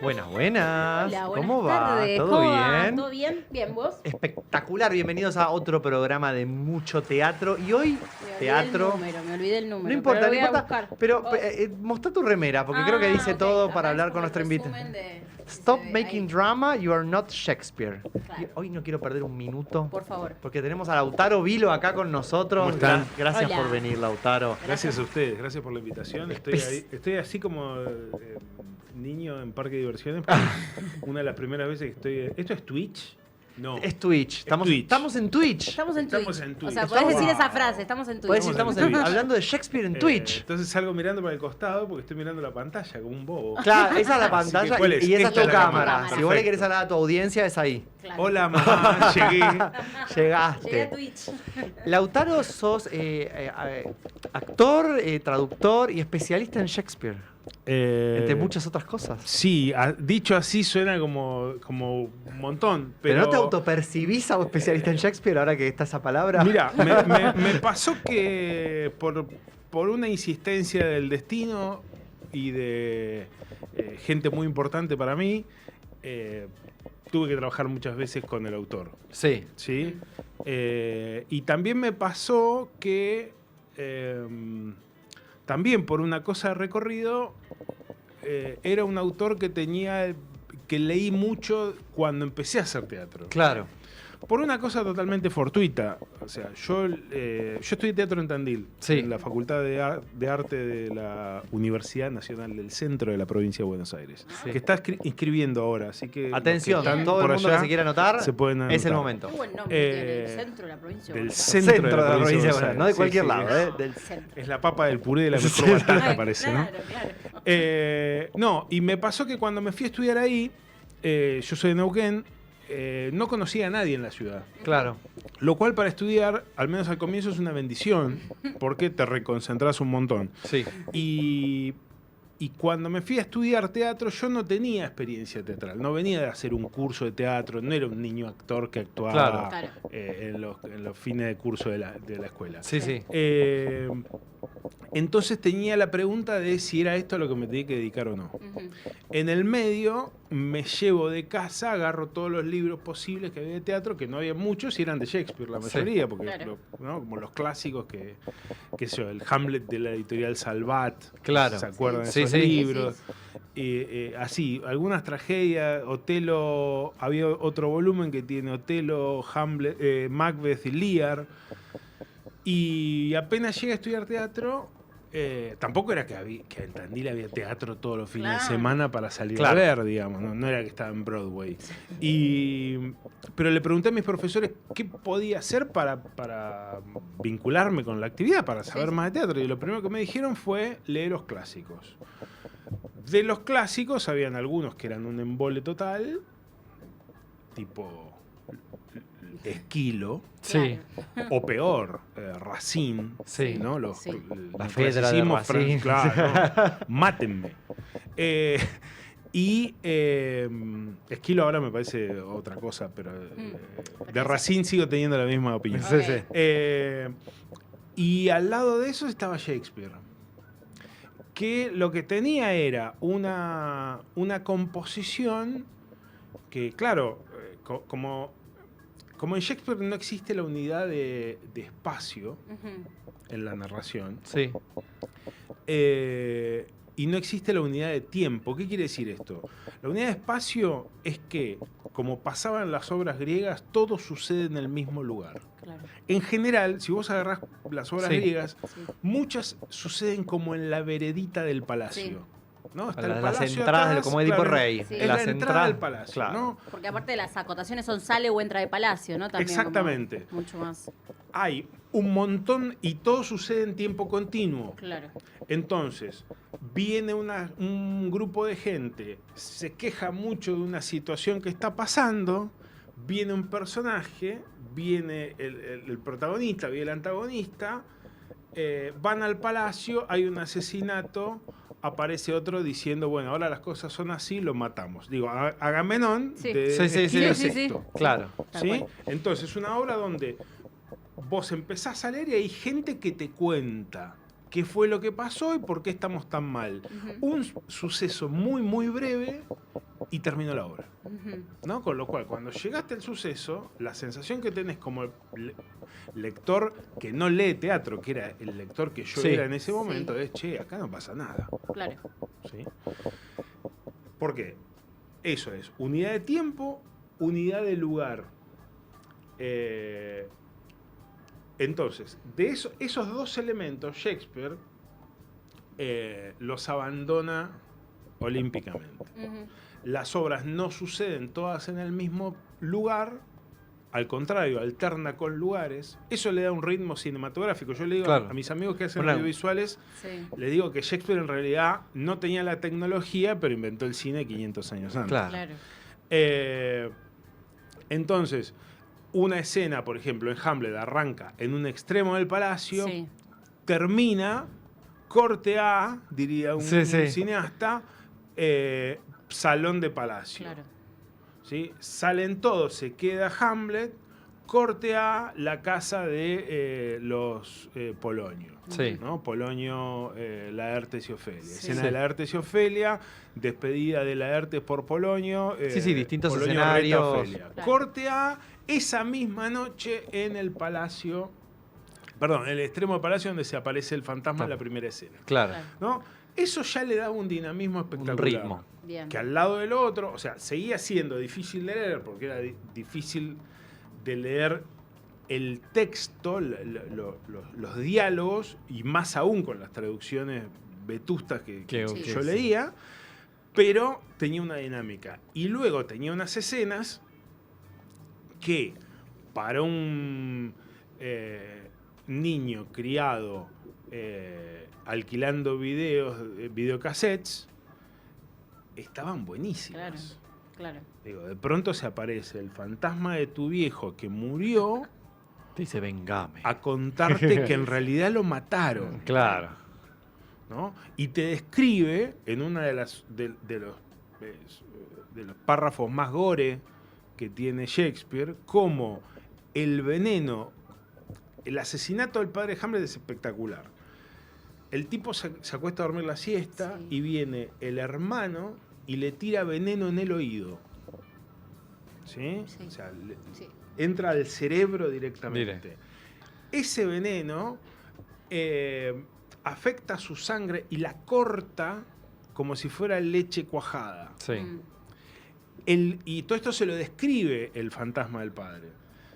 Buenas, buenas. Hola, ¿Cómo buenas va? tardes. ¿Todo ¿Cómo va? bien? ¿Todo bien? Bien, ¿vos? Espectacular. Bienvenidos a otro programa de mucho teatro. Y hoy, teatro. Me olvidé el número. No importa, pero no lo voy a importa. buscar. Pero Oh. mostrá tu remera, porque creo que dice ok. todo para Acá es hablar como con el nuestro invitado. resumen de- si Stop se ve making ahí. drama, you are not Shakespeare. Claro. Y hoy no quiero perder un minuto. Por favor. Porque tenemos a Lautaro Vilo acá con nosotros. ¿Cómo están? Gracias Hola. por venir, Lautaro. Gracias a ustedes, gracias por la invitación. Estoy así como niño en parque de diversiones. Una de las primeras veces que estoy. ¿Esto es Twitch? No. Es Twitch. Estamos Twitch. en Twitch. Estamos en Estamos Twitch. en Twitch. O sea, podés Estamos- decir esa frase. Estamos en Twitch. Podés decir, Estamos estamos en Twitch. hablando de Shakespeare en Twitch. Entonces salgo mirando para el costado porque estoy mirando la pantalla como un bobo. Claro, esa es la Así que, pantalla ¿cuál es? y esa es Esta tu es la cámara. cámara. Si vos le Perfecto. querés hablar a tu audiencia, es ahí. Claro. Hola, mamá, llegué. Llegué a Llegaste. Twitch. Lautaro, sos actor, traductor y especialista en Shakespeare, entre muchas otras cosas. Sí, dicho así suena como un montón. Pero ¿no te autopercibís a especialista en Shakespeare ahora que está esa palabra? Mira, me pasó que por una insistencia del destino y de gente muy importante para mí, tuve que trabajar muchas veces con el autor. Sí. ¿Sí? Y también me pasó que también por una cosa de recorrido era un autor que leí mucho cuando empecé a hacer teatro. Claro. Por una cosa totalmente fortuita. O sea, yo estudié teatro en Tandil, Sí. en la Facultad de Arte de la Universidad Nacional del Centro de la Provincia de Buenos Aires, Sí. que está inscribiendo ahora. Así que Atención, los que están todo el por mundo allá que se quiera anotar, se pueden es el anotar. momento. Qué buen nombre tiene. Eh, El centro de la provincia. de Del Buenos centro, Centro de la provincia de Buenos Aires, no de Sí, cualquier sí, lado, es- del Aires. Centro. Es la papa del puré de la Sí. mejor batata, Ay, parece, ¿no? claro, claro. No, y me pasó que cuando me fui a estudiar ahí, yo soy de Neuquén, no conocía a nadie en la ciudad. Claro. Lo cual para estudiar, al menos al comienzo, es una bendición, porque te reconcentras un montón. Sí. Y cuando me fui a estudiar teatro, yo no tenía experiencia teatral. No venía de hacer un curso de teatro, no era un niño actor que actuaba Claro. en los fines de curso de la escuela. Sí, sí. Entonces tenía la pregunta de si era esto a lo que me tenía que dedicar o no. Ujú. En el medio me llevo de casa, agarro todos los libros posibles que había de teatro, que no había muchos y eran de Shakespeare la Sí. mayoría, porque Claro. ¿no? Como los clásicos que sé yo, el Hamlet de la editorial Salvat, Claro. ¿se acuerdan de Sí, esos sí. libros? Sí, Así, algunas tragedias, Otelo, había otro volumen que tiene Otelo, Hamlet, Macbeth y Lear. Y apenas llegué a estudiar teatro, tampoco era que en Tandil había teatro todos los fines de Claro. semana para salir Claro. a ver, digamos, no era que estaba en Broadway. Pero le pregunté a mis profesores qué podía hacer para vincularme con la actividad, para saber Sí. más de teatro. Y lo primero que me dijeron fue leer los clásicos. De los clásicos habían algunos que eran un embole total, tipo Esquilo, Sí. Claro. o peor, Racine, Sí. ¿no? Sí. La Fedra de Racine. claro, ¿no? Mátenme. Esquilo ahora me parece otra cosa, pero de Racine sigo teniendo la misma opinión. Sí, Ok. sí. Y al lado de eso estaba Shakespeare, que lo que tenía era una composición que, claro, como en Shakespeare no existe la unidad de espacio Ujú. en la narración, Sí. y no existe la unidad de tiempo. ¿Qué quiere decir esto? La unidad de espacio es que, como pasaba en las obras griegas, todo sucede en el mismo lugar. Claro. En general, si vos agarrás las obras Sí. griegas, Sí. muchas suceden como en la veredita del palacio. ¿No? Está el Las palacio entradas, atrás, como Edipo claro, Rey. Sí. Es Las la entrada entradas del palacio, claro. ¿no? Porque aparte las acotaciones son sale o entra de palacio, ¿no? También como Exactamente. mucho más. Hay un montón y todo sucede en tiempo continuo. Claro. Entonces, viene un grupo de gente, se queja mucho de una situación que está pasando, viene un personaje, viene el protagonista, viene el antagonista, van al palacio, hay un asesinato, aparece otro diciendo, bueno, ahora las cosas son así, lo matamos. Digo, Agamenón Sí. de Sí, sí, Esquilo sí. es esto, Claro. Tal ¿sí? cual. Entonces, una obra donde vos empezás a leer y hay gente que te cuenta qué fue lo que pasó y por qué estamos tan mal. Un suceso muy, muy breve y terminó la obra. ¿No? Con lo cual, cuando llegaste al suceso, la sensación que tenés como lector que no lee teatro, que era el lector que yo era en ese momento, es, che, acá no pasa nada. Claro. ¿Sí? ¿Por qué? Eso es, unidad de tiempo, unidad de lugar. Entonces, de esos dos elementos, Shakespeare los abandona olímpicamente. Las obras no suceden todas en el mismo lugar, al contrario, alterna con lugares. Eso le da un ritmo cinematográfico. Yo le digo a mis amigos que hacen audiovisuales, les digo que Shakespeare en realidad no tenía la tecnología, pero inventó el cine 500 años antes. Claro. Entonces, una escena, por ejemplo, en Hamlet arranca en un extremo del palacio, termina, corte A, diría un cineasta, salón de palacio. Claro. ¿Sí? Salen todos, se queda Hamlet, corte A, la casa de los Polonio. ¿No? Polonio, Laertes y Ofelia. Escena de Laertes y Ofelia, despedida de Laertes por Polonio. Distintos Polonio escenarios. Claro. Corte A, esa misma noche en el palacio, perdón, en el extremo del palacio donde se aparece el fantasma en la primera escena. Claro. ¿No? Eso ya le daba un dinamismo espectacular. Un ritmo. Bien. Que al lado del otro, o sea, seguía siendo difícil de leer, porque era difícil de leer el texto, los diálogos, y más aún con las traducciones vetustas que yo leía, pero tenía una dinámica. Y luego tenía unas escenas que para un niño criado alquilando videocassettes, estaban buenísimas. Claro. Digo, de pronto se aparece el fantasma de tu viejo que murió. Te dice, vengame. A contarte que en realidad lo mataron. Claro. ¿No? Y te describe en una de los párrafos más gore que tiene Shakespeare, cómo el veneno, el asesinato del padre de Hamlet es espectacular. El tipo se acuesta a dormir la siesta y viene el hermano y le tira veneno en el oído. ¿Sí? O sea, entra al cerebro directamente. Ese veneno afecta su sangre y la corta como si fuera leche cuajada. Y todo esto se lo describe el fantasma del padre.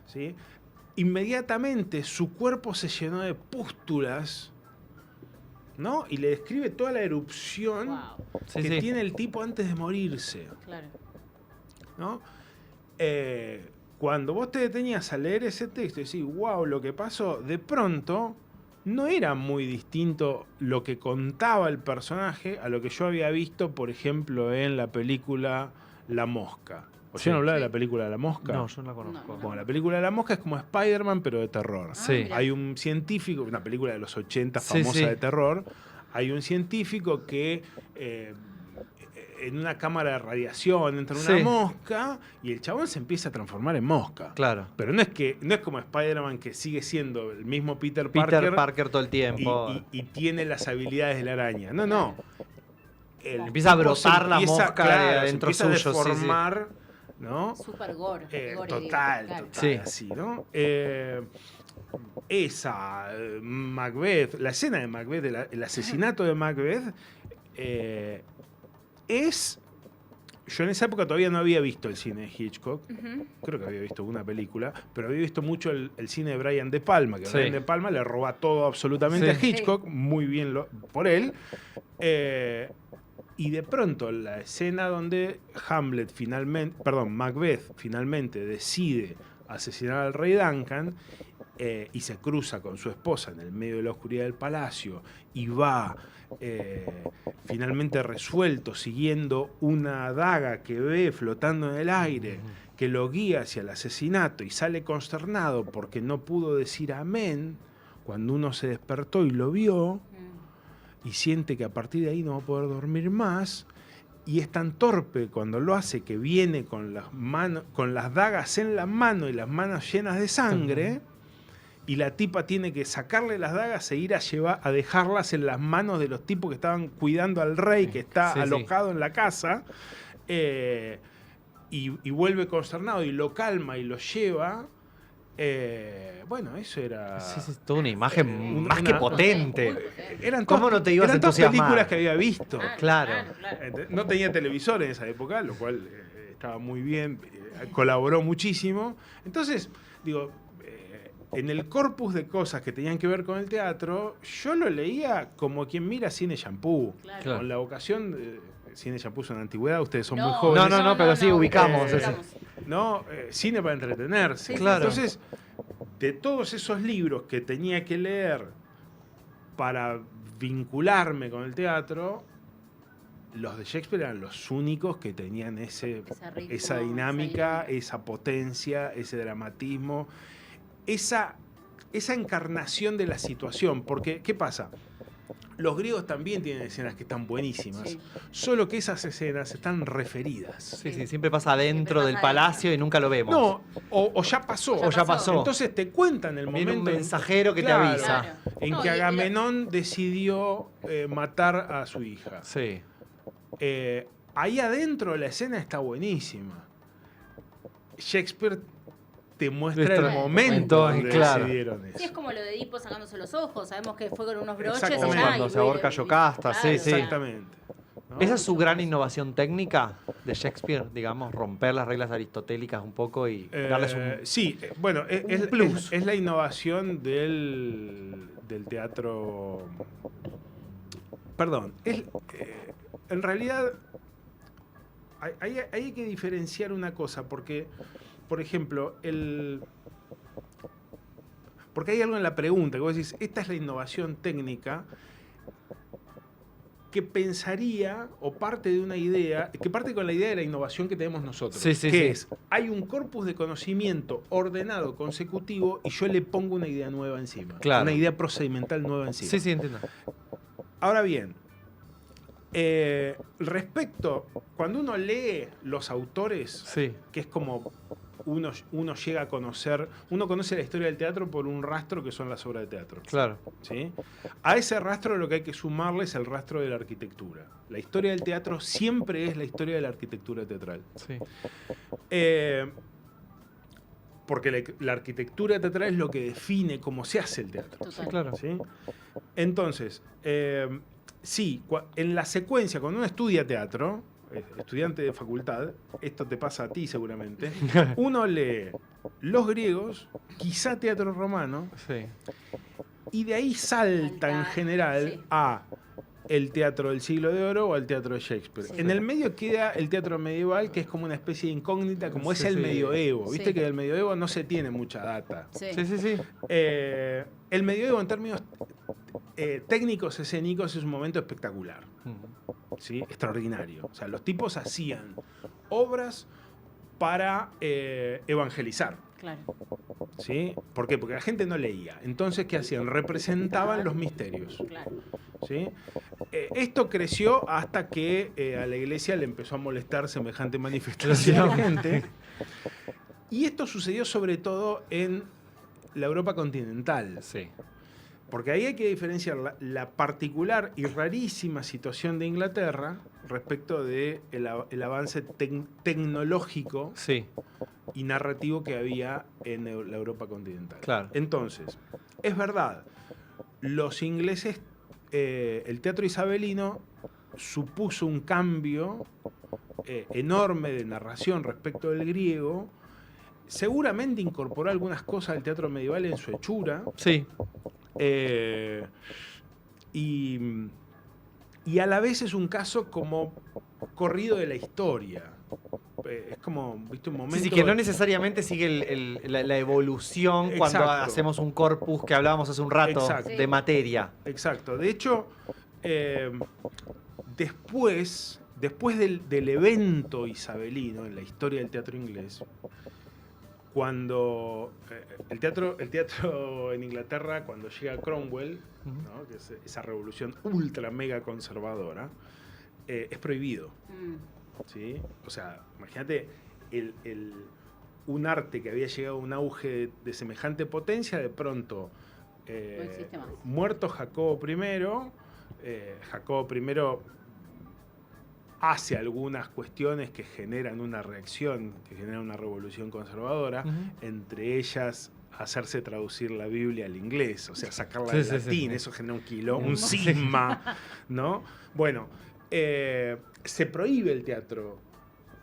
¿Sí? Inmediatamente su cuerpo se llenó de pústulas, ¿no? Y le describe toda la erupción que tiene el tipo antes de morirse. Claro. ¿No? Cuando vos te detenías a leer ese texto y decís, wow, lo que pasó, de pronto no era muy distinto lo que contaba el personaje a lo que yo había visto, por ejemplo, en la película La Mosca. ¿Oyeron hablar de la película La Mosca? No, yo no la conozco. Bueno, la película de La Mosca es como Spider-Man, pero de terror. Sí. Hay un científico, una película de los 80 famosa de terror, hay un científico que en una cámara de radiación entra una mosca y el chabón se empieza a transformar en mosca. Claro. Pero no es como Spider-Man, que sigue siendo el mismo Peter Parker todo el tiempo. Y tiene las habilidades de la araña. No. Empieza a brotar la mosca de adentro suyo. Empieza a deformar, ¿no? Super gore. Total, así, ¿no? Macbeth, la escena de Macbeth, el asesinato de Macbeth, yo en esa época todavía no había visto el cine de Hitchcock, creo que había visto una película, pero había visto mucho el cine de Brian De Palma, que Brian De Palma le roba todo absolutamente a Hitchcock, muy bien por él. Y de pronto la escena donde Macbeth finalmente decide asesinar al rey Duncan y se cruza con su esposa en el medio de la oscuridad del palacio y va finalmente resuelto siguiendo una daga que ve flotando en el aire que lo guía hacia el asesinato y sale consternado porque no pudo decir amén cuando uno se despertó y lo vio y siente que a partir de ahí no va a poder dormir más, y es tan torpe cuando lo hace que viene con las dagas en la mano y las manos llenas de sangre, y la tipa tiene que sacarle las dagas e ir a dejarlas en las manos de los tipos que estaban cuidando al rey que está alojado en la casa, y vuelve consternado y lo calma y lo lleva. Bueno, eso era... Sí, toda una imagen más que potente. ¿Cómo no te ibas a entusiasmar? películas que había visto. Claro. No tenía televisor en esa época, lo cual estaba muy bien, colaboró muchísimo. Entonces, digo, en el corpus de cosas que tenían que ver con el teatro, yo lo leía como quien mira Cine Shampoo, con la vocación... Cine Shampoo es una antigüedad, ustedes son muy jóvenes. No, pero sí ubicamos. Cine para entretenerse. Sí, claro. Entonces, de todos esos libros que tenía que leer para vincularme con el teatro, los de Shakespeare eran los únicos que tenían esa dinámica, esa potencia, ese dramatismo, esa encarnación de la situación. Porque, ¿qué pasa? Los griegos también tienen escenas que están buenísimas, solo que esas escenas están referidas. Sí, siempre pasa dentro del palacio y nunca lo vemos. No, o ya pasó. Entonces te cuentan el momento. Un mensajero que te avisa. Claro. En que Agamenón decidió matar a su hija. Sí. Ahí adentro la escena está buenísima. Shakespeare te muestra el momento donde decidieron eso. Sí, es como lo de Edipo sacándose los ojos. Sabemos que fue con unos broches. Exactamente. Cuando se ahorca Yocasta, sí. Exactamente. ¿No? ¿Esa es su gran innovación técnica de Shakespeare, digamos, romper las reglas aristotélicas un poco y darles un... Sí, bueno, es plus. Es la innovación del teatro... Perdón, en realidad hay que diferenciar una cosa, porque, por ejemplo, porque hay algo en la pregunta, que vos decís, esta es la innovación técnica, que pensaría, o parte de una idea, que parte con la idea de la innovación que tenemos nosotros, es, hay un corpus de conocimiento ordenado, consecutivo, y yo le pongo una idea nueva encima, una idea procedimental nueva encima. Sí, entiendo. Ahora bien, respecto, cuando uno lee los autores, que es como uno llega a conocer, uno conoce la historia del teatro por un rastro que son las obras de teatro. Claro. ¿Sí? A ese rastro lo que hay que sumarle es el rastro de la arquitectura. La historia del teatro siempre es la historia de la arquitectura teatral. Sí. Porque la arquitectura teatral es lo que define cómo se hace el teatro. Sí, claro. ¿Sí? Entonces, sí, en la secuencia, cuando uno estudia teatro, estudiante de facultad, esto te pasa a ti seguramente, uno lee los griegos, quizá teatro romano, y de ahí salta en general a el teatro del siglo de oro o al teatro de Shakespeare. En el medio queda el teatro medieval, que es como una especie de incógnita, como es el medioevo. Viste que del medioevo no se tiene mucha data. El medioevo en términos técnicos escénicos es un momento espectacular. ¿Sí? Extraordinario. O sea, los tipos hacían obras para evangelizar. Claro. ¿Sí? ¿Por qué? Porque la gente no leía. Entonces, ¿qué hacían? Representaban los misterios. Claro. ¿Sí? Esto creció hasta que a la iglesia le empezó a molestar semejante manifestación de gente. Y esto sucedió sobre todo en la Europa continental. Sí. Porque ahí hay que diferenciar la particular y rarísima situación de Inglaterra respecto del avance tecnológico y narrativo que había en la Europa continental. Claro. Entonces, es verdad, los ingleses, el teatro isabelino supuso un cambio enorme de narración respecto del griego. Seguramente incorporó algunas cosas del teatro medieval en su hechura. Sí. Y a la vez es un caso como corrido de la historia. Es como, viste, un momento... Sí, que no necesariamente sigue la evolución cuando hacemos un corpus que hablábamos hace un rato de materia. Exacto. De hecho, después del evento isabelino en la historia del teatro inglés, cuando el teatro en Inglaterra, cuando llega Cromwell, ¿no? Que es esa revolución ultra mega conservadora, es prohibido. ¿Sí? O sea, imagínate un arte que había llegado a un auge de semejante potencia, de pronto, No existe más. muerto Jacobo I hace algunas cuestiones que generan una reacción, que generan una revolución conservadora, entre ellas hacerse traducir la Biblia al inglés, o sea, sacarla del latín, eso genera un quilombo, un cisma, ¿no? Bueno, se prohíbe el teatro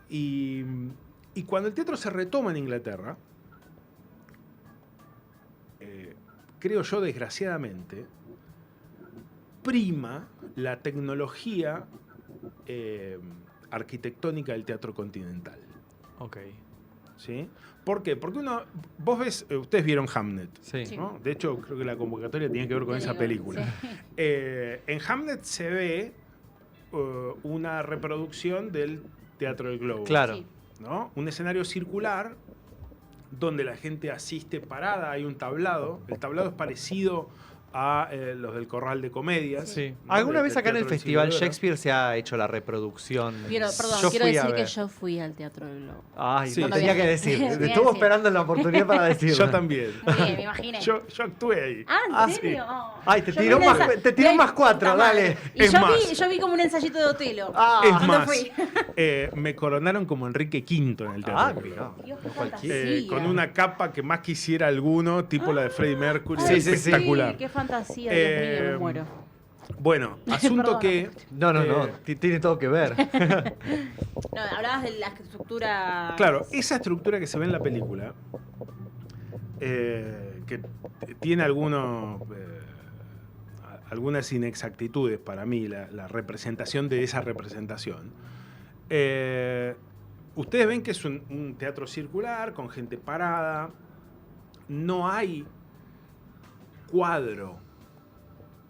y cuando el teatro se retoma en Inglaterra, creo yo desgraciadamente, prima la tecnología arquitectónica del teatro continental. Ok. ¿Sí? ¿Por qué? Porque vos ves, ustedes vieron Hamlet, Sí. ¿no? De hecho, creo que la convocatoria tiene que ver con esa película. Sí. En Hamlet se ve una reproducción del Teatro del Globo. Claro. Sí. ¿No? Un escenario circular donde la gente asiste parada, hay un tablado. El tablado es parecido a los del Corral de Comedias. Sí. ¿no? ¿Alguna vez acá en el Teatro del Festival Siglo de Oro. Shakespeare se ha hecho la reproducción? Perdón, Yo quiero fui a decir que ver. yo fui al Teatro del Globo. Ay, Sí. no No tenía viajé. que decir. Tenía que Estuvo decir. esperando la oportunidad para decirlo. Yo también. Muy bien, me imaginé. Yo actué ahí. Ah, ¿en sí. serio? Ay, te Yo tiró vi más- un ensa- te tiró Ay, más 4, puta madre. dale. Y Es más. yo vi como un ensayito de Otelo. Ah, Es ¿cuándo más, fui? me coronaron como Enrique V en el Teatro Ah, del mira. Globo. Dios, qué Cualquiera. fantasía. Con una capa que más quisiera alguno, tipo la de Freddie Mercury. Sí, sí, sí. Espectacular. Sí, qué fantasía, Dios mío, me muero. Bueno, asunto Perdón. que... No, tiene todo que ver. No, hablabas de la estructura. Claro, esa estructura que se ve en la película, que tiene algunas inexactitudes para mí, la representación de esa representación. Ustedes ven que es un teatro circular, con gente parada, no hay cuadro,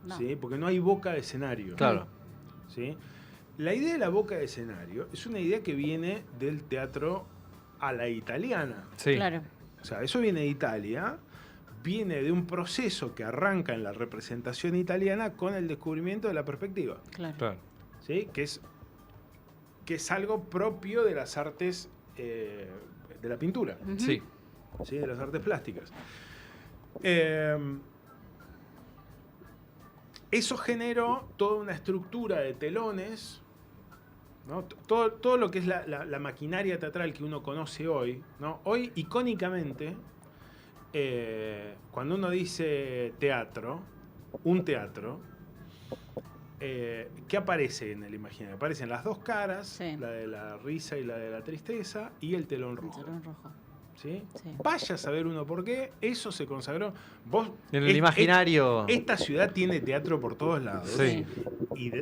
No. ¿sí? Porque no hay boca de escenario. Claro. ¿Sí? La idea de la boca de escenario es una idea que viene del teatro a la italiana. Sí. Claro. O sea, eso viene de Italia, viene de un proceso que arranca en la representación italiana con el descubrimiento de la perspectiva, Claro. Claro. ¿sí? Que es algo propio de las artes de la pintura, Ujú. Sí. ¿sí? De las artes plásticas. Eso generó toda una estructura de telones, ¿no? Todo lo que es la maquinaria teatral que uno conoce hoy, ¿no? Hoy, icónicamente, cuando uno dice teatro, un teatro, ¿qué aparece en el imaginario? Aparecen las dos caras, Sí. la de la risa y la de la tristeza, y el telón El rojo. telón rojo. ¿Sí? Sí. Vaya a saber uno por qué, eso se consagró. Vos, En el imaginario. esta ciudad tiene teatro por todos lados. Sí. Y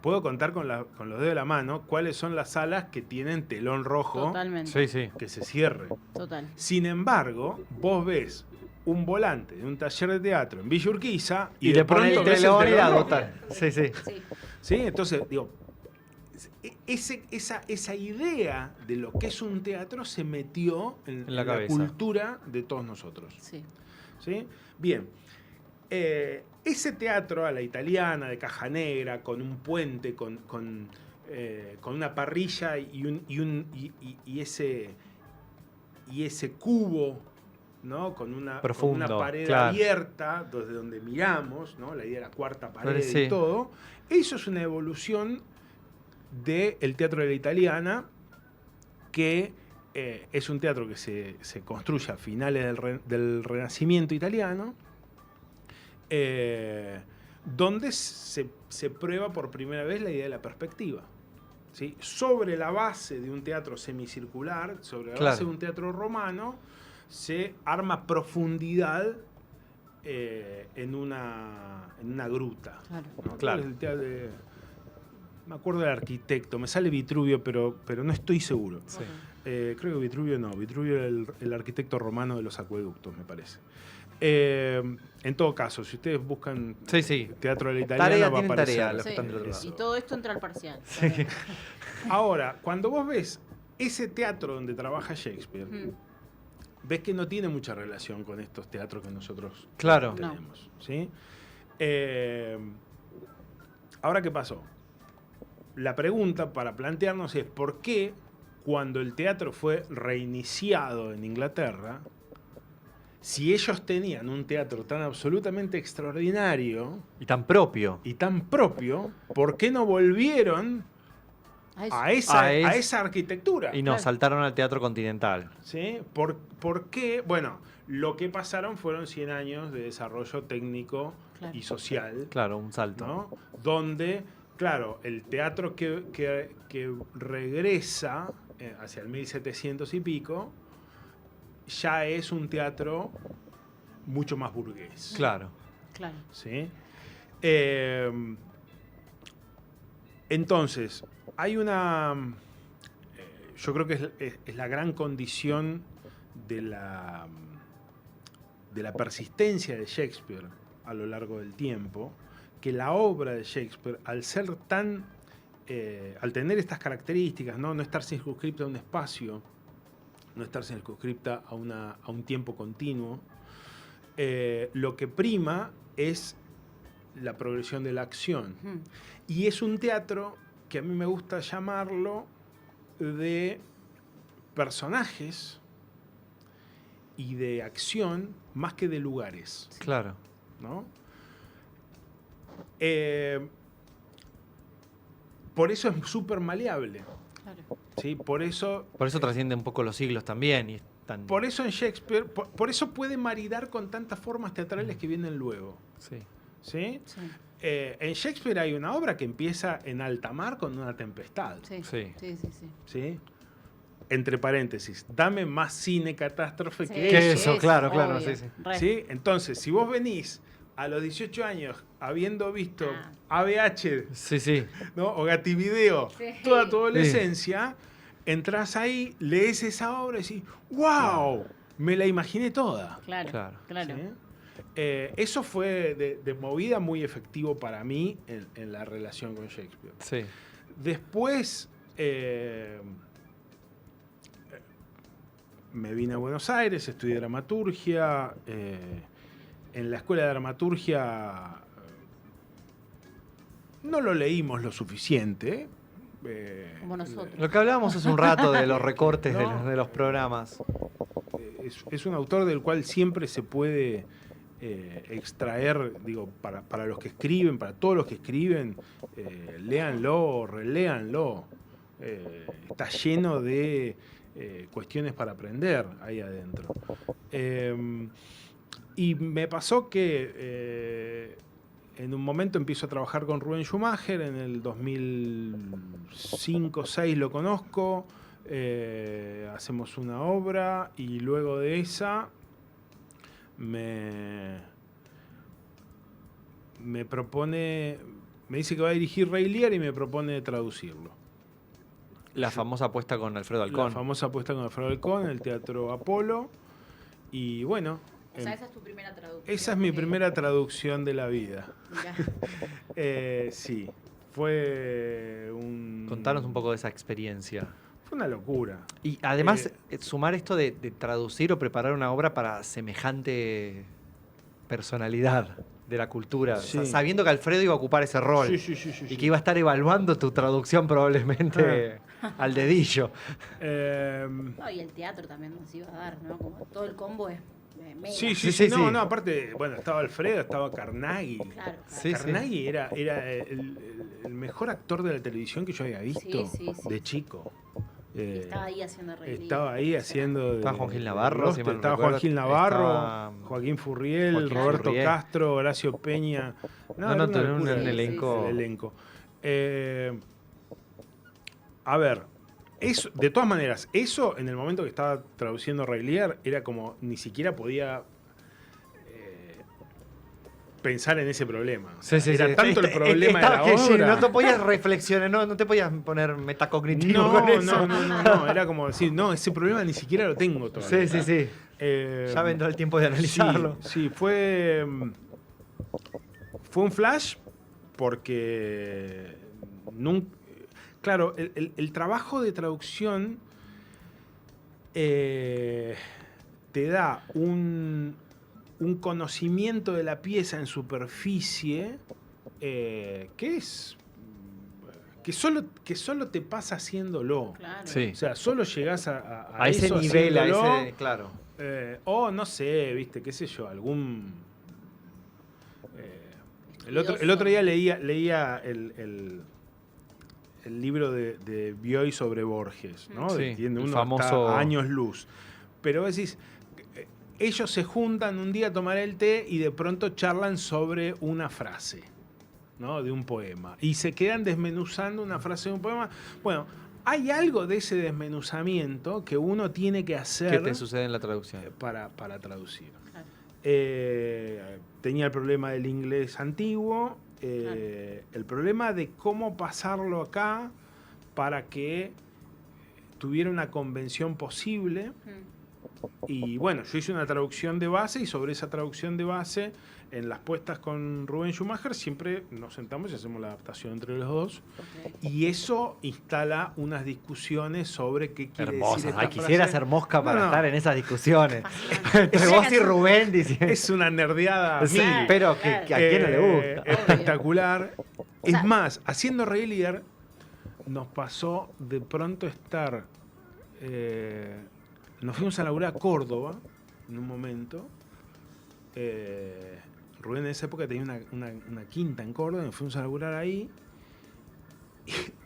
puedo contar con los dedos de la mano cuáles son las salas que tienen telón rojo Totalmente. Sí, sí. que se cierre. Total. Sin embargo, vos ves un volante de un taller de teatro en Villa Urquiza Y te pone el ves telón y la rojo. bota. Sí, sí. Sí. ¿Sí? Entonces, digo, esa idea de lo que es un teatro se metió en En la la cabeza. cultura de todos nosotros. Sí. ¿Sí? Bien. Ese teatro a la italiana, de caja negra, con un puente, con una parrilla y ese cubo, ¿no? Con una Profundo, pared claro. abierta desde donde miramos, ¿no? La idea de la cuarta pared Sí. y todo. Eso es una evolución del teatro de la italiana, que es un teatro que se construye a finales del Renacimiento italiano, donde se prueba por primera vez la idea de la perspectiva. ¿Sí? Sobre la base de un teatro semicircular, sobre la Claro. base de un teatro romano, se arma profundidad en una gruta. Claro. ¿no? Claro. El teatro me acuerdo del arquitecto, me sale Vitruvio, pero no estoy seguro. Sí. Creo que Vitruvio no, Vitruvio era el arquitecto romano de los acueductos, me parece. En todo caso, si ustedes buscan Sí, sí. teatro de la italiana, Tarea, va a tienen aparecer. tarea, los que Sí. están del otro Eso. Y lado. todo esto entra al parcial. Ahora, cuando vos ves ese teatro donde trabaja Shakespeare, Ujú. ves que no tiene mucha relación con estos teatros que nosotros Claro. No. tenemos. ¿Sí? Ahora, ¿qué pasó? La pregunta para plantearnos es ¿por qué cuando el teatro fue reiniciado en Inglaterra, si ellos tenían un teatro tan absolutamente extraordinario y tan propio, ¿por qué no volvieron a esa arquitectura? Y nos saltaron al teatro continental. ¿Sí? ¿Por qué? Bueno, lo que pasaron fueron 100 años de desarrollo técnico y social. Claro, un salto. ¿No? Donde, claro, el teatro que regresa hacia el 1700 y pico, ya es un teatro mucho más burgués. Claro. ¿Sí? Entonces, hay una... yo creo que es la gran condición de la persistencia de Shakespeare a lo largo del tiempo, que la obra de Shakespeare, al ser tan... al tener estas características, no estar circunscripta a un espacio, no estar circunscripta a un tiempo continuo, lo que prima es la progresión de la acción. Y es un teatro que a mí me gusta llamarlo de personajes y de acción más que de lugares. Claro. ¿No? Por eso es súper maleable. Claro. ¿Sí? Por eso trasciende un poco los siglos también. Y por eso en Shakespeare, por eso puede maridar con tantas formas teatrales que vienen luego. Sí. ¿Sí? En Shakespeare hay una obra que empieza en alta mar con una tempestad. ¿Sí? Entre paréntesis, dame más cine catástrofe que eso. Claro. Sí. Entonces, si vos venís a los 18 años habiendo visto ABH, ¿no? O Gativideo, toda tu adolescencia, entras ahí, lees esa obra y decís, ¡wow! Me la imaginé toda. Claro. ¿Sí? Eso fue de movida muy efectivo para mí en la relación con Shakespeare. Sí. Después me vine a Buenos Aires, estudié dramaturgia. En la escuela de dramaturgia no lo leímos lo suficiente. Como nosotros. Lo que hablábamos hace un rato de los recortes de los programas. Es un autor del cual siempre se puede extraer, digo, para los que escriben, para todos los que escriben, léanlo, reléanlo. Está lleno de cuestiones para aprender ahí adentro. Y me pasó que en un momento empiezo a trabajar con Rubén Schumacher, en el 2005-2006 lo conozco, hacemos una obra y luego de esa me propone, me dice que va a dirigir Rey Lear y me propone traducirlo. La famosa apuesta con Alfredo Alcón. La famosa apuesta con Alfredo Alcón en el Teatro Apolo. Y bueno... O sea, esa es tu primera traducción. Esa es mi primera traducción de la vida. Sí, fue un... Contanos un poco de esa experiencia. Fue una locura. Y además, sumar esto de traducir o preparar una obra para semejante personalidad de la cultura, Sí. o sea, sabiendo que Alfredo iba a ocupar ese rol y que iba a estar evaluando tu traducción probablemente al dedillo. No, y el teatro también nos iba a dar, ¿no? Como todo el combo es mega. Sí. No, aparte, bueno, estaba Alfredo, estaba Carnaghi. Claro. Carnaghi era el mejor actor de la televisión que yo había visto de chico. Estaba ahí haciendo Rey Lear. Estaba ahí haciendo... Estaba Juan Gil Navarro. Estaba Juan Gil Navarro, Joaquín Furriel, Roberto Castro, Horacio Peña. Tenía un elenco. A ver, eso, de todas maneras, eso en el momento que estaba traduciendo Rey Lear era como ni siquiera podía pensar en ese problema. Era tanto el problema de la obra. No te podías reflexionar, no te podías poner metacognitivo con eso. No, era como decir, no, ese problema ni siquiera lo tengo todavía. Sí. Ya vendrá el tiempo de analizarlo. Sí, fue un flash porque claro, el trabajo de traducción te da un conocimiento de la pieza en superficie que que solo te pasa haciéndolo. Claro. Sí. O sea, solo llegás a ese eso nivel, haciéndolo, claro. o no sé, viste, qué sé yo, algún... el otro día leía el libro de Bioy sobre Borges, ¿no? Sí, Tiene el uno famoso... hasta años luz. Pero vos decís, ellos se juntan un día a tomar el té y de pronto charlan sobre una frase, ¿no? De un poema. Y se quedan desmenuzando una frase de un poema. Bueno, hay algo de ese desmenuzamiento que uno tiene que hacer. ¿Qué te sucede en la traducción? Para traducir. Claro. Tenía el problema del inglés antiguo, Claro. el problema de cómo pasarlo acá para que tuviera una convención posible. Y bueno, yo hice una traducción de base y sobre esa traducción de base, en las puestas con Rubén Schumacher, siempre nos sentamos y hacemos la adaptación entre los dos. Okay. Y eso instala unas discusiones sobre qué quiere decir Hermosas. esta Ay, quisiera frase. ser mosca para No. estar en esas discusiones. Fascinante. Entre vos y Rubén diciendo. Es una nerdeada. Sí, mil. pero que a quién no le gusta. Espectacular. O sea, Es más, haciendo Reilier nos pasó de pronto estar... nos fuimos a laburar a Córdoba en un momento. Rubén en esa época tenía una quinta en Córdoba, nos fuimos a laburar ahí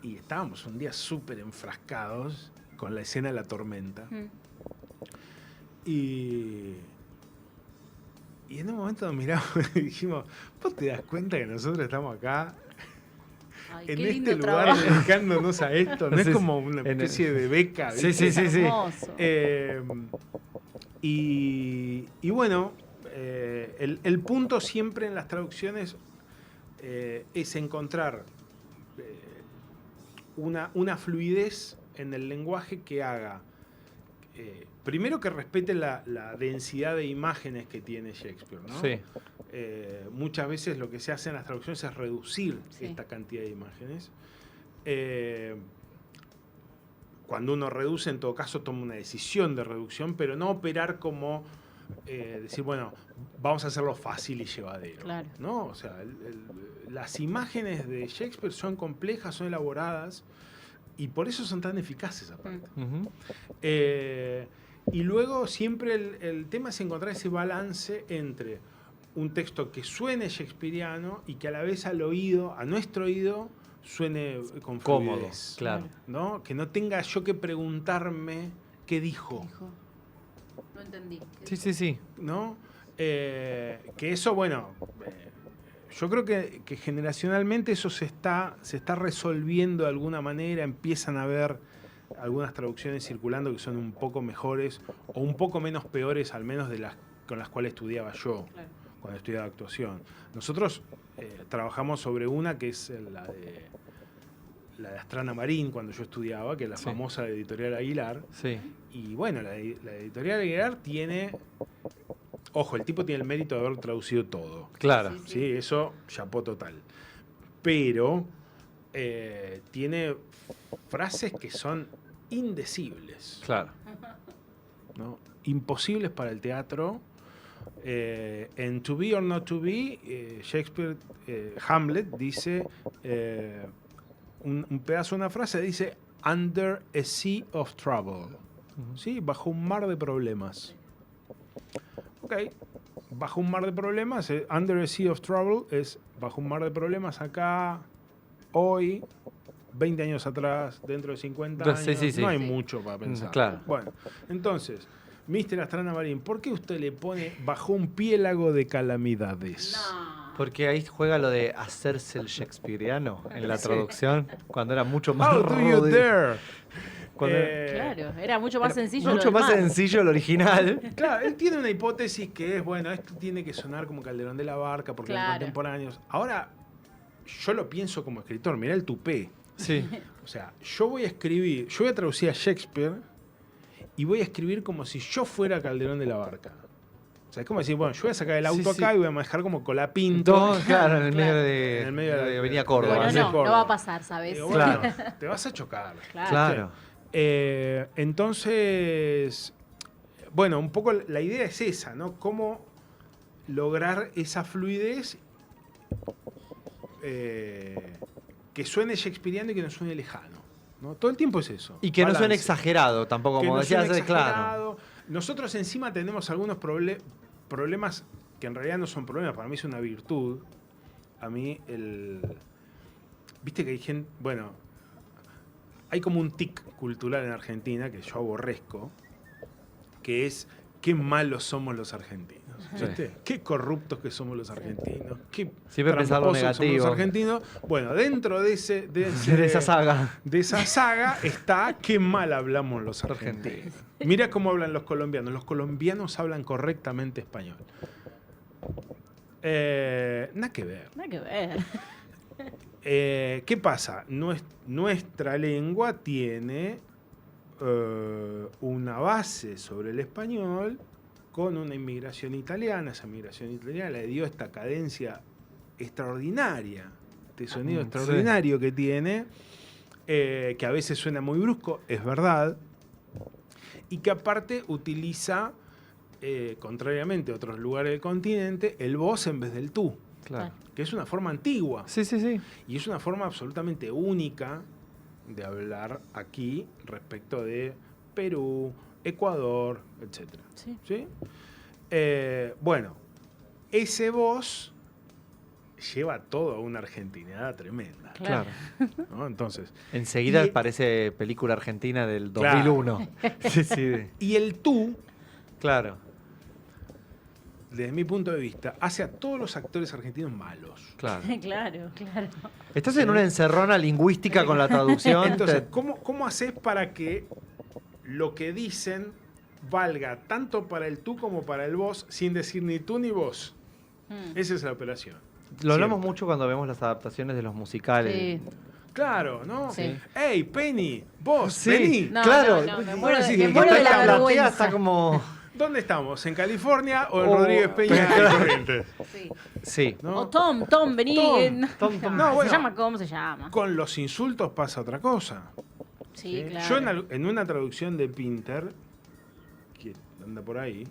y estábamos un día súper enfrascados con la escena de la tormenta. Y en un momento nos miramos y dijimos, ¿vos te das cuenta que nosotros estamos acá Ay, en qué este lindo lugar trabajo. dedicándonos a esto? No es Sí, como una especie de beca. Sí, ¿viste? sí, sí, sí. Hermoso. Y bueno, el punto siempre en las traducciones es encontrar una fluidez en el lenguaje que haga, primero que respete la densidad de imágenes que tiene Shakespeare, ¿no? Sí. Muchas veces lo que se hace en las traducciones es reducir Sí. esta cantidad de imágenes. Cuando uno reduce, en todo caso, toma una decisión de reducción, pero no operar como decir, bueno, vamos a hacerlo fácil y llevadero. Claro. ¿No? O sea, las imágenes de Shakespeare son complejas, son elaboradas, y por eso son tan eficaces aparte. Ujú. Y luego siempre el tema es encontrar ese balance entre un texto que suene shakespeariano y que a la vez al oído, a nuestro oído, suene con Cómodo, fluidez, claro. ¿no? Que no tenga yo que preguntarme qué dijo, Dijo. No entendí. Sí, sí, sí. ¿no? Que eso, bueno, yo creo que generacionalmente eso se está resolviendo de alguna manera, empiezan a haber algunas traducciones circulando que son un poco mejores o un poco menos peores, al menos de las con las cuales estudiaba yo. Claro. Cuando estudiaba actuación. Nosotros trabajamos sobre una que es la de Astrana Marín, cuando yo estudiaba, que es la Sí. famosa editorial Aguilar. Sí. Y bueno, la editorial Aguilar tiene... Ojo, el tipo tiene el mérito de haber traducido todo. Claro. Sí, Sí, eso, chapó total. Pero tiene frases que son indecibles, Claro. ¿no? Imposibles para el teatro. En To Be or Not to Be, Shakespeare, Hamlet dice, un pedazo de una frase dice, Under a Sea of Trouble, ¿sí? Bajo un mar de problemas. Ok, bajo un mar de problemas, Under a Sea of Trouble es bajo un mar de problemas acá, hoy, 20 años atrás, dentro de 50 años, Sí, sí, sí. no hay Sí. mucho para pensar. Claro. Bueno, entonces, Mr. Astrana Marín, ¿por qué usted le pone bajo un piélago de calamidades? No. Porque ahí juega lo de hacerse el shakespeariano en la traducción, cuando era mucho más How do you rudo. dare? Cuando Claro, era mucho más sencillo. mucho lo más demás. sencillo el original. Claro, él tiene una hipótesis que es, bueno, esto tiene que sonar como Calderón de la Barca porque eran Claro. contemporáneos. Ahora, yo lo pienso como escritor, mirá el tupé. Sí. O sea, yo voy a traducir a Shakespeare y voy a escribir como si yo fuera Calderón de la Barca. O sea, es como decir, bueno, yo voy a sacar el auto Sí, acá sí. y voy a manejar como Colapinto. Todo, claro, en el medio Claro. de, En el medio de de- Avenida Córdoba. Bueno, Así no, es Córdoba. no va a pasar, ¿sabes? Digo, bueno, Claro. te vas a chocar. Claro. Claro. Entonces, bueno, un poco la idea es esa, ¿no? Cómo lograr esa fluidez que suene shakespeariano y que no suene lejano, ¿no? Todo el tiempo es eso. Y que no suene Balance. exagerado tampoco, Que como no decías, suene claro. exagerado. Nosotros encima tenemos algunos problemas que en realidad no son problemas, para mí es una virtud. A mí viste que hay gente, bueno, hay como un tic cultural en Argentina que yo aborrezco, que es qué malos somos los argentinos. ¿Viste? Qué corruptos que somos los argentinos, qué Siempre pensar lo tramposos que somos los negativo. argentinos. Bueno, dentro de De esa saga. de esa saga está qué mal hablamos los argentinos. Mira cómo hablan los colombianos. Los colombianos hablan correctamente español. Nada que ver. Nada que ver. ¿Qué pasa? Nuestra lengua tiene una base sobre el español con una inmigración italiana. Esa inmigración italiana le dio esta cadencia extraordinaria, este sonido extraordinario que tiene, que a veces suena muy brusco, es verdad, y que aparte utiliza, contrariamente a otros lugares del continente, el vos en vez del tú. Claro. Que es una forma antigua. Sí. Y es una forma absolutamente única de hablar aquí respecto de Perú, Ecuador, etc. Sí. Bueno, ese vos lleva todo a una argentinidad tremenda. Claro. ¿No? Entonces, Enseguida Y- parece película argentina del Claro. 2001. Sí. y el tú, Claro, desde mi punto de vista, hace a todos los actores argentinos malos. claro. Claro. Estás en una encerrona lingüística con la traducción. Entonces, ¿cómo haces para que lo que dicen valga tanto para el tú como para el vos sin decir ni tú ni vos? Esa es la operación. Lo hablamos Siempre. mucho cuando vemos las adaptaciones de los musicales. Sí. Claro, ¿no? Sí. ¡Ey, Penny! ¡Vos, Sí, vení! No, claro. no, me Bueno, muero sí, de, que me muero de la está platea vergüenza. está como... ¿Dónde estamos? ¿En California o en Oh, Rodríguez Peña y Corrientes? Sí. Sí. ¿No? O Tom, vení. Tom. No, No, bueno. se llama cómo se llama. Con los insultos pasa otra cosa. Sí, ¿Sí? claro. Yo en una traducción de Pinter, que anda por ahí,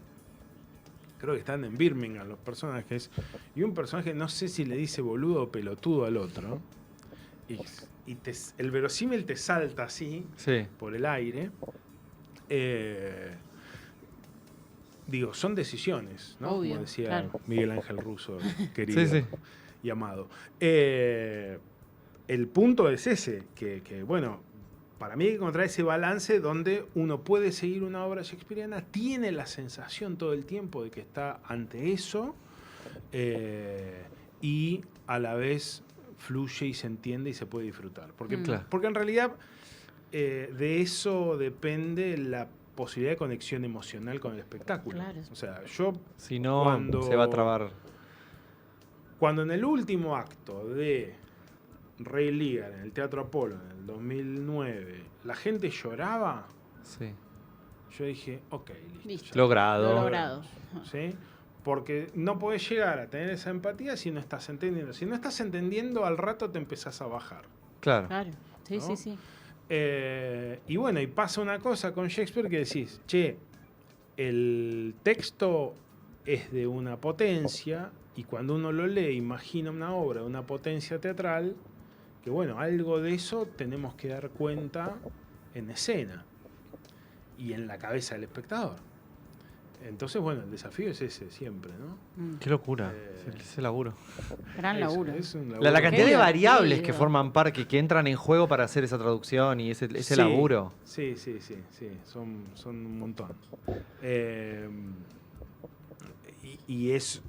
creo que están en Birmingham los personajes, y un personaje no sé si le dice boludo o pelotudo al otro, y el verosímil te salta así Sí. por el aire. Digo, son decisiones, ¿no? Obvio, Como decía claro. Miguel Ángel Russo, querido Sí. y amado. El punto es ese, que bueno, para mí hay que encontrar ese balance donde uno puede seguir una obra shakespeariana, tiene la sensación todo el tiempo de que está ante eso, y a la vez fluye y se entiende y se puede disfrutar. Porque, Claro. porque en realidad de eso depende la posibilidad de conexión emocional con el espectáculo. Claro. O sea, yo Si no, Cuando- se va a trabar. cuando en el último acto de Rey Lear en el Teatro Apolo en el 2009 la gente lloraba, Sí. yo dije, ok, listo. Listo. ya. Logrado. Lo logrado. ¿Sí? Porque no podés llegar a tener esa empatía si no estás entendiendo. Si no estás entendiendo, al rato te empezás a bajar. Claro. Claro. Sí, ¿No? sí. Y bueno, y pasa una cosa con Shakespeare que decís, che, el texto es de una potencia y cuando uno lo lee imagina una obra de una potencia teatral, que bueno, algo de eso tenemos que dar cuenta en escena y en la cabeza del espectador. Entonces, bueno, el desafío es ese siempre, ¿no? Qué locura. Eh, Ese laburo. Gran laburo. Es un La laburo. cantidad de Qué variables que divertido. forman parte, que entran en juego para hacer esa traducción y ese Sí, laburo. Sí, son un montón. Y es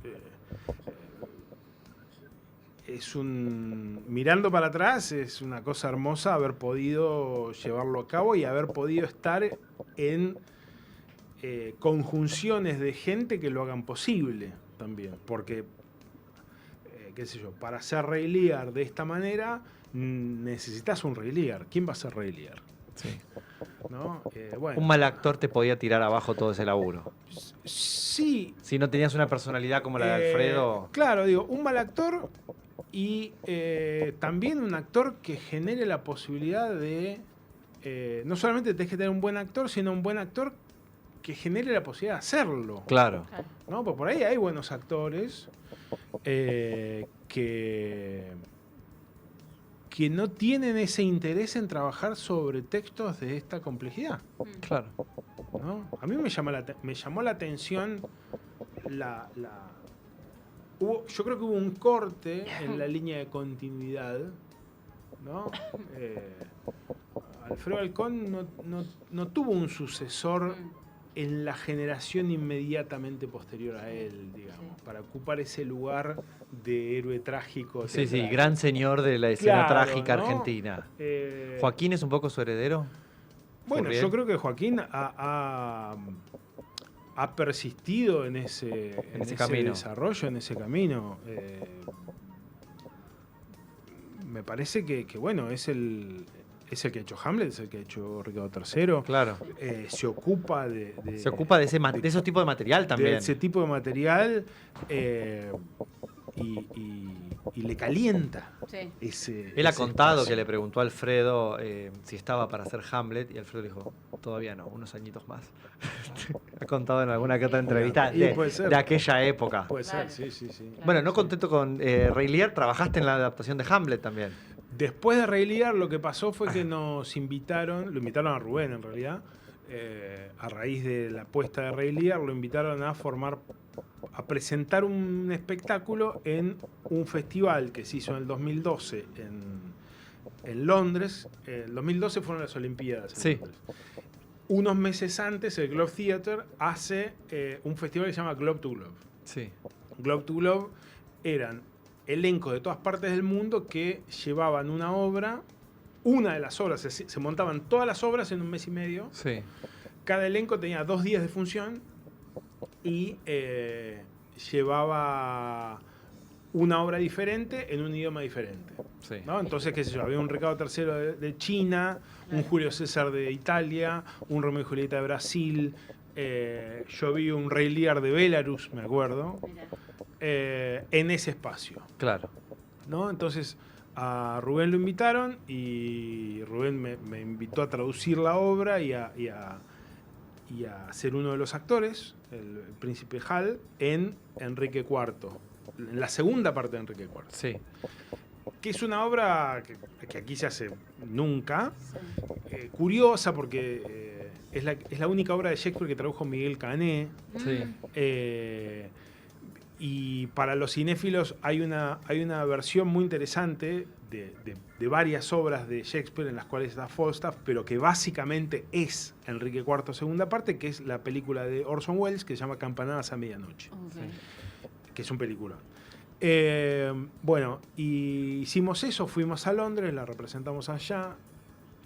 mirando para atrás, es una cosa hermosa haber podido llevarlo a cabo y haber podido estar en conjunciones de gente que lo hagan posible también. Porque, qué sé yo, para ser Rey Lear de esta manera, necesitas un Rey Lear. ¿Quién va a ser Rey Lear? Sí. ¿No? Bueno, Un mal actor te podía tirar abajo todo ese laburo. sí. Si no tenías una personalidad como la de Alfredo. Claro, digo, un mal actor y también un actor que genere la posibilidad de. No solamente tenés que tener un buen actor, sino un buen actor que genere la posibilidad de hacerlo. Claro. ¿No? Pues por ahí hay buenos actores que que no tienen ese interés en trabajar sobre textos de esta complejidad. Claro. ¿No? A mí me llamó la atención yo creo que hubo un corte en la línea de continuidad, ¿no? Alfredo Alcón no tuvo un sucesor en la generación inmediatamente posterior a él, digamos, para ocupar ese lugar de héroe trágico. Sí, gran señor de la escena trágica, ¿no? Argentina. ¿Joaquín es un poco su heredero? Bueno, yo creo que Joaquín ha persistido en ese camino. Desarrollo, en ese camino. Me parece que bueno, es el que ha hecho Hamlet, es el que ha hecho Ricardo III. Claro. Se ocupa de esos tipos de material también. De ese tipo de material y le calienta. Sí. Él ha contado que le preguntó a Alfredo si estaba para hacer Hamlet y Alfredo dijo, todavía no, unos añitos más. Ha contado en alguna que otra entrevista de aquella época. Puede Claro. ser, sí. Bueno, no contento con Rey Lear, trabajaste en la adaptación de Hamlet también. Después de Rey Lear, lo que pasó fue que nos invitaron, lo invitaron a Rubén en realidad, a raíz de la puesta de Rey Lear, lo invitaron a presentar un espectáculo en un festival que se hizo en el 2012 en Londres. El 2012 fueron las Olimpiadas en Sí. Londres. Unos meses antes, el Globe Theatre hace un festival que se llama Globe to Globe. Sí. Globe to Globe eran elencos de todas partes del mundo que llevaban una obra, una de las obras, se montaban todas las obras en un mes y medio. Sí. Cada elenco tenía 2 días de función y llevaba una obra diferente en un idioma diferente. Sí. ¿No? Entonces, qué sé yo, había un Ricardo III de China, un Julio César de Italia, un Romeo y Julieta de Brasil, yo vi un Rey Lear de Belarus, me acuerdo, en ese espacio. Claro. ¿No? Entonces, a Rubén lo invitaron y Rubén me invitó a traducir la obra y a ser uno de los actores, el príncipe Hal, en Enrique IV, en la segunda parte de Enrique IV. Sí. Que es una obra que aquí se hace nunca, curiosa porque es la única obra de Shakespeare que tradujo Miguel Cané. Sí. Y para los cinéfilos hay una versión muy interesante de varias obras de Shakespeare en las cuales está Falstaff, pero que básicamente es Enrique IV segunda parte, que es la película de Orson Welles que se llama Campanadas a Medianoche, que es un película. Bueno, y hicimos eso, fuimos a Londres, la representamos allá.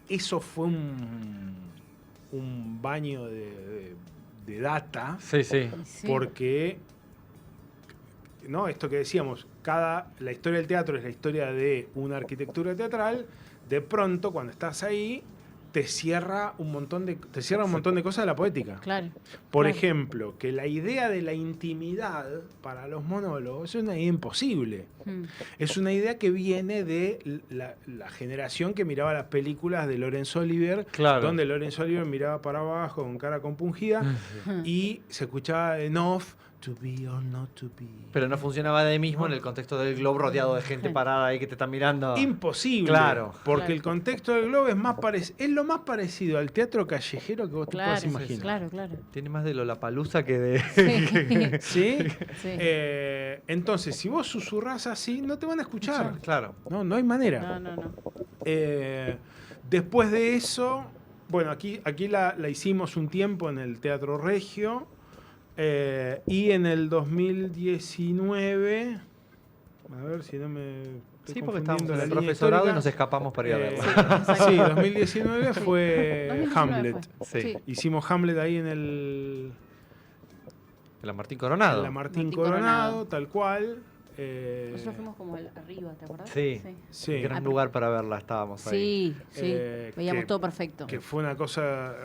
Eso fue un baño de data, Sí. porque ¿no? Esto que decíamos, la historia del teatro es la historia de una arquitectura teatral. De pronto, cuando estás ahí, te cierra un montón de cosas de la poética. Claro. Por ejemplo, que la idea de la intimidad para los monólogos es una idea imposible. Es una idea que viene de la generación que miraba las películas de Laurence Olivier, donde Laurence Olivier miraba para abajo con cara compungida y se escuchaba en off, to be or not to be. Pero no funcionaba de ahí mismo en el contexto del Globo rodeado de gente parada ahí que te están mirando. Imposible. Claro. Porque el contexto del Globo es lo más parecido al teatro callejero que vos te puedas imaginar. Claro. Tiene más de Lollapalooza que de... ¿Sí? Entonces, si vos susurrás así, no te van a escuchar. Claro. No hay manera. No. Después de eso, bueno, aquí la hicimos un tiempo en el Teatro Regio. Y en el 2019, a ver si no me estoy porque estábamos en la el línea profesorado histórica, y nos escapamos para ir a verlo. Sí, 2019 fue 2019 Hamlet. fue. Sí. Hicimos Hamlet ahí en La Martín Coronado. la Martín Coronado, tal cual. Nosotros fuimos como arriba, ¿te acordás? Sí. Gran lugar para verla, estábamos ahí. Sí. Veíamos todo perfecto. Que fue una cosa...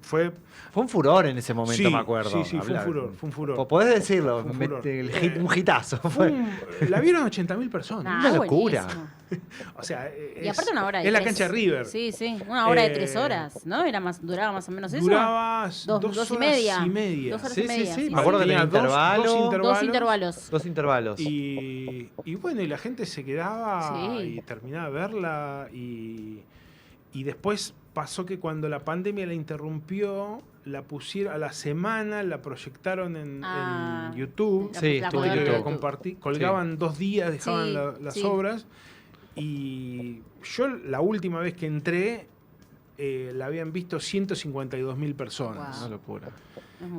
Fue un furor en ese momento, me acuerdo. Sí, fue un furor. Podés decirlo, Fue un furor. un hitazo. La vieron 80.000 personas. Una locura. O sea, Y aparte una hora de es la 3. cancha de River. Sí, una hora de 3 horas, ¿no? Duraba más o menos eso. Duraba 2 horas y media. 2 horas y media. Sí. Me acuerdo que tenía dos intervalos. Dos intervalos. Y Y bueno, y la gente se quedaba y terminaba de verla. Y después pasó que cuando la pandemia la interrumpió, la pusieron a la semana, la proyectaron en YouTube. Sí, estuvo en YouTube. Colgaban 2 días, dejaban las obras. Y yo la última vez que entré, la habían visto 152.000 personas. Wow. Una locura.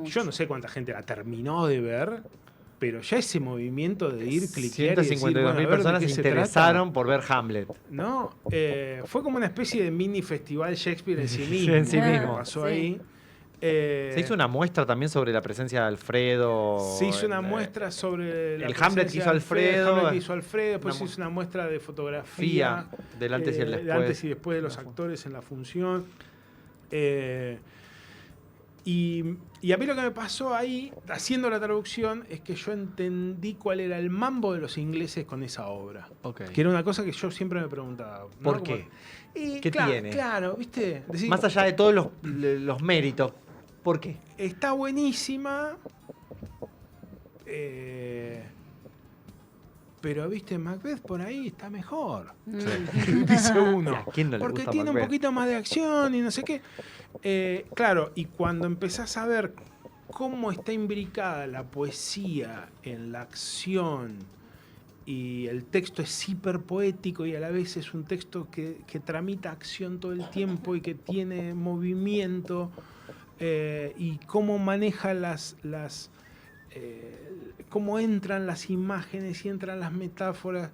Yo no sé cuánta gente la terminó de ver, pero ya ese movimiento de ir, cliquear y decir, 152.000 personas se interesaron por ver Hamlet. ¿No? Fue como una especie de mini festival Shakespeare en sí mismo. En sí mismo. Pasó ahí. Se hizo una muestra también sobre la presencia de Alfredo. Se hizo una muestra sobre el Hamlet que hizo Alfredo. Después se hizo una muestra de fotografía. Del antes y el después. Del antes y después de los actores en la función. Y a mí lo que me pasó ahí, haciendo la traducción, es que yo entendí cuál era el mambo de los ingleses con esa obra. Okay. Que era una cosa que yo siempre me preguntaba, ¿no? ¿Por qué? ¿Qué tiene? Claro, ¿viste? Decir, más allá de todos los méritos, ¿por qué? Está buenísima, pero, ¿viste? Macbeth por ahí está mejor. Dice uno. ¿A quién no le porque gusta tiene Macbeth? Un poquito más de acción y no sé qué. Claro, y cuando empezás a ver cómo está imbricada la poesía en la acción y el texto es hiper poético y a la vez es un texto que tramita acción todo el tiempo y que tiene movimiento y cómo maneja cómo entran las imágenes y entran las metáforas.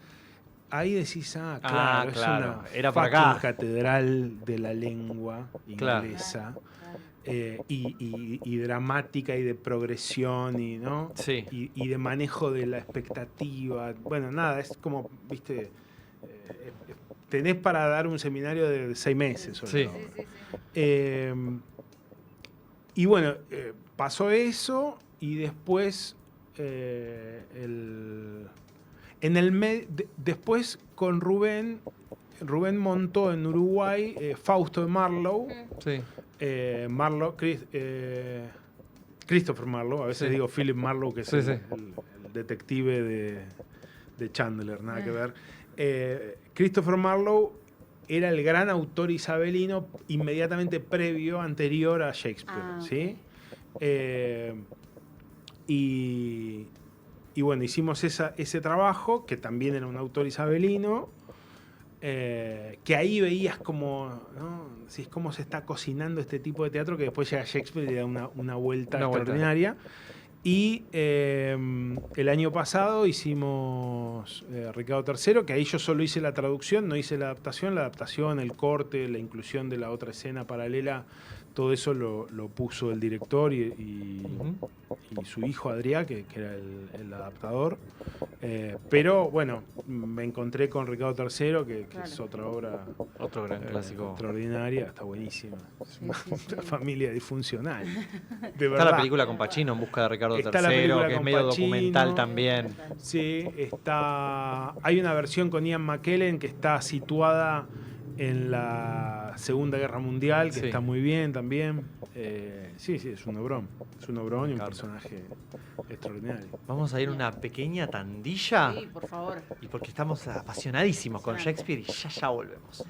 Ahí decís, claro, es una era para acá. Catedral de la lengua inglesa. Y dramática y de progresión ¿no? Sí. Y de manejo de la expectativa. Bueno, nada, es como, viste, tenés para dar un seminario de 6 meses. Sí. Y bueno, pasó eso y después después con Rubén montó en Uruguay Fausto de Marlowe. Sí. Christopher Marlowe, a veces digo Philip Marlowe, que es el detective de Chandler, nada que ver. Christopher Marlowe era el gran autor isabelino inmediatamente anterior a Shakespeare, ¿sí? Y bueno, hicimos ese trabajo, que también era un autor isabelino, que ahí veías como, ¿no? Sí, cómo se está cocinando este tipo de teatro, que después llega Shakespeare y da una vuelta extraordinaria. Y el año pasado hicimos Ricardo III, que ahí yo solo hice la traducción, no hice la adaptación, el corte, la inclusión de la otra escena paralela, todo eso lo puso el director y su hijo Adrià, que era el adaptador. Pero bueno, me encontré con Ricardo III, que es otra obra. Otro gran clásico. Extraordinaria, está buenísima. Es una familia disfuncional. De verdad. Está la película con Pacino, En busca de Ricardo III, que es medio documental también. Sí, hay una versión con Ian McKellen que está situada en la Segunda Guerra Mundial, que está muy bien también. Sí, es un obrón. Es un obrón y un personaje extraordinario. Vamos a ir a una pequeña tandilla. Sí, por favor. Y porque estamos apasionadísimos con Shakespeare y ya volvemos.